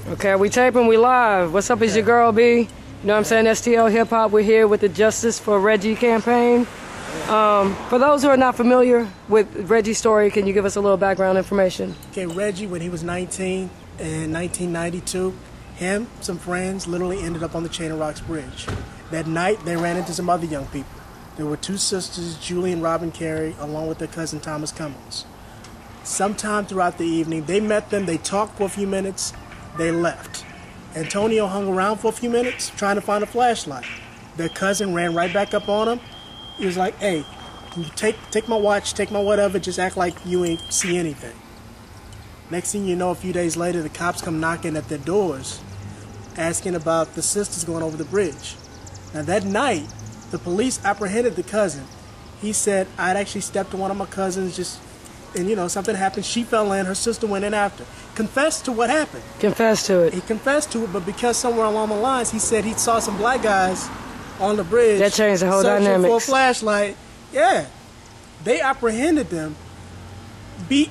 Okay, we taping, we live. What's up, is your girl B? You know what I'm saying? STL Hip Hop. We're here with the Justice for Reggie campaign. For those who are not familiar with Reggie's story, can you give us a little background information? Okay, Reggie, when he was 19 in 1992, him, some friends, literally ended up on the Chain of Rocks Bridge. That night, they ran into some other young people. There were two sisters, Julie and Robin Carey, along with their cousin Thomas Cummings. Sometime throughout the evening, they met them, they talked for a few minutes, they left. Antonio hung around for a few minutes trying to find a flashlight. Their cousin ran right back up on him. He was like, hey, can you take my watch, take my whatever, just act like you ain't see anything. Next thing you know, a few days later, the cops come knocking at their doors, asking about the sisters going over the bridge. Now that night, the police apprehended the cousin. He said, I'd actually stepped to one of my cousins and you know, something happened. She fell in, her sister went in after. Confessed to what happened. Confessed to it. He confessed to it, but because somewhere along the lines, he said he saw some black guys on the bridge. That changed the whole searching dynamics. for a flashlight. Yeah. They apprehended them, beat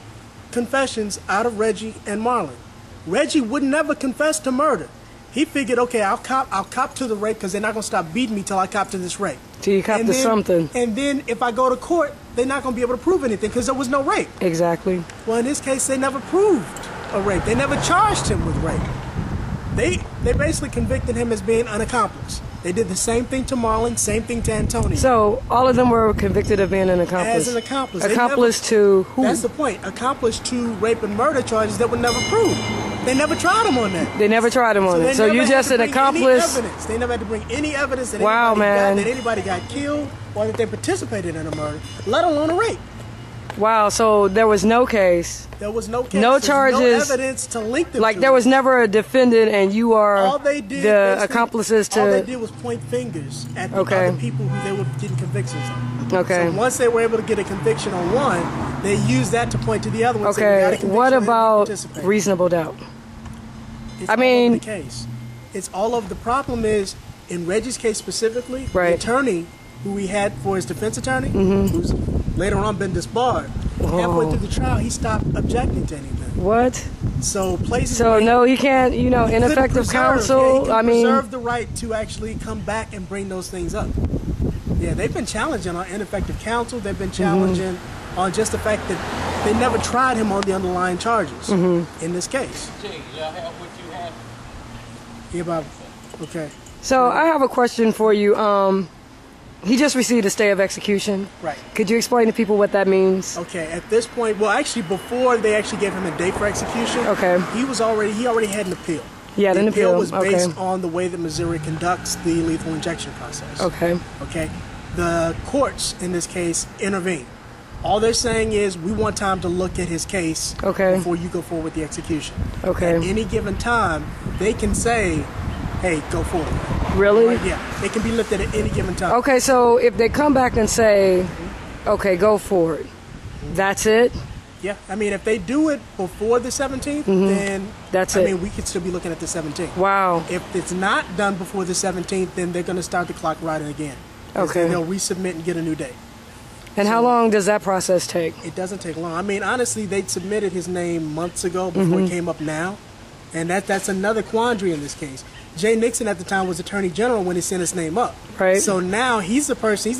confessions out of Reggie and Marlon. Reggie would never confess to murder. He figured, okay, I'll cop to the rape because they're not going to stop beating me till I cop to this rape. Till you cop to something. And then if I go to court, they're not going to be able to prove anything because there was no rape. Exactly. Well, in this case, they never proved a rape. They never charged him with rape. They basically convicted him as being an accomplice. They did the same thing to Marlon, same thing to Antonio. So all of them were convicted of being an accomplice. As an accomplice. Accomplice to who? That's the point. Accomplice to rape and murder charges that were never proved. They never tried him on that. They never tried him on it. So you just an accomplice. They never had to bring any evidence that, that anybody got killed or that they participated in a murder, let alone a rape. Wow, so there was no case. There was no case. No charges. No evidence to link them. Like there was never a defendant, and you are all they did, the accomplices to. All they did was point fingers at the other people who they were getting convictions on. Okay. So once they were able to get a conviction on one, they used that to point to the other one. Okay. What about reasonable doubt? It's all over the case. It's all of the problem is in Reggie's case specifically. The attorney who he had for his defense attorney, who's later on been disbarred. Halfway through the trial, he stopped objecting to anything. What? So places. So no, he can't. You know, ineffective counsel. I mean, preserve the right to actually come back and bring those things up. Yeah, they've been challenging on ineffective counsel. They've been challenging on just the fact that they never tried him on the underlying charges in this case. Y'all have what you have? Yeah, Bob. Okay. So I have a question for you. He just received a stay of execution. Right. Could you explain to people what that means? Okay. At this point, well, actually, before they actually gave him a date for execution, he already had an appeal. Yeah, an appeal. The appeal was based on the way that Missouri conducts the lethal injection process. Okay. Okay. The courts in this case intervene. All they're saying is we want time to look at his case before you go forward with the execution. Okay. At any given time, they can say, hey, go forward. Really? Right? Yeah. They can be lifted at any given time. Okay, so if they come back and say, okay, go for it, that's it? Yeah. I mean, if they do it before the 17th, then that's it. I mean, we could still be looking at the 17th. Wow. If it's not done before the 17th, then they're going to start the clock riding again. Okay. They'll resubmit and get a new date. And how long does that process take? It doesn't take long. I mean, honestly, they submitted his name months ago before it came up now. And that's another quandary in this case. Jay Nixon at the time was Attorney General when he sent his name up. Right. So now he's the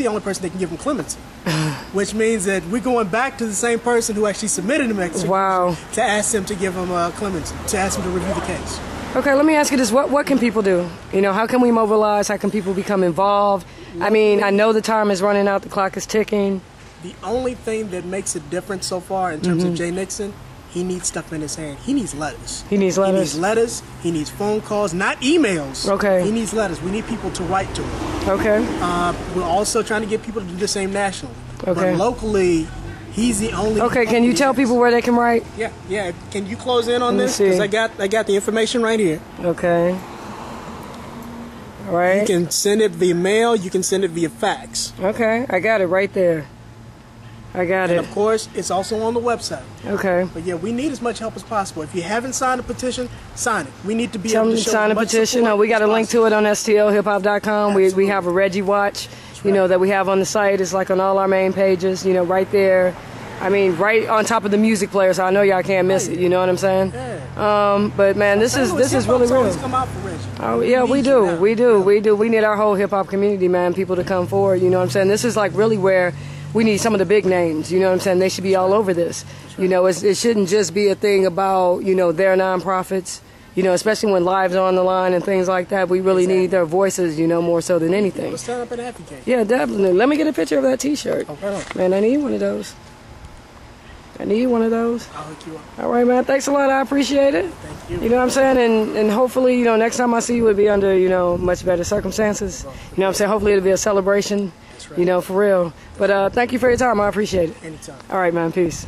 only person that can give him clemency. Which means that we're going back to the same person who actually submitted him to ask him to give him clemency, to ask him to review the case. Okay, let me ask you this. What can people do? You know, how can we mobilize? How can people become involved? I mean, I know the time is running out. The clock is ticking. The only thing that makes it different so far in terms of Jay Nixon, he needs stuff in his hand. He needs letters. He needs letters. He needs phone calls, not emails. Okay. He needs letters. We need people to write to him. Okay. We're also trying to get people to do the same nationally. Okay. But locally, he's the only. Okay. Can you tell people where they can write? Yeah. Yeah. Can you close in on this? Because I got the information right here. Okay. All right. You can send it via mail. You can send it via fax. Okay. I got it right there. I got it. And of course, it's also on the website. Okay. But yeah, we need as much help as possible. If you haven't signed a petition, sign it. We need to be able to show sign a petition. We got a link to it on stlhiphop.com. We have a Reggie watch, you know, that we have on the site. It's like on all our main pages, you know, right there. I mean, right on top of the music player, so I know y'all can't miss it. You know what I'm saying? Yeah. But man, this is really real. Come out for Reggie. Oh yeah, we do. We need our whole hip hop community, man, people to come forward. You know what I'm saying? This is like really where we need some of the big names. You know what I'm saying? They should be all over this. Right. You know, it shouldn't just be a thing about their nonprofits. You know, especially when lives are on the line and things like that. We really need their voices, more so than anything. Let's stand up and advocate. Yeah, definitely. Let me get a picture of that T-shirt. Okay. Man, I need one of those. I'll hook you up. All right, man. Thanks a lot. I appreciate it. Thank you. You know what I'm saying? And hopefully, next time I see you, it'll be under, much better circumstances. You know what I'm saying? Hopefully, it'll be a celebration, That's right. for real. But thank you for your time. I appreciate it. Anytime. All right, man. Peace.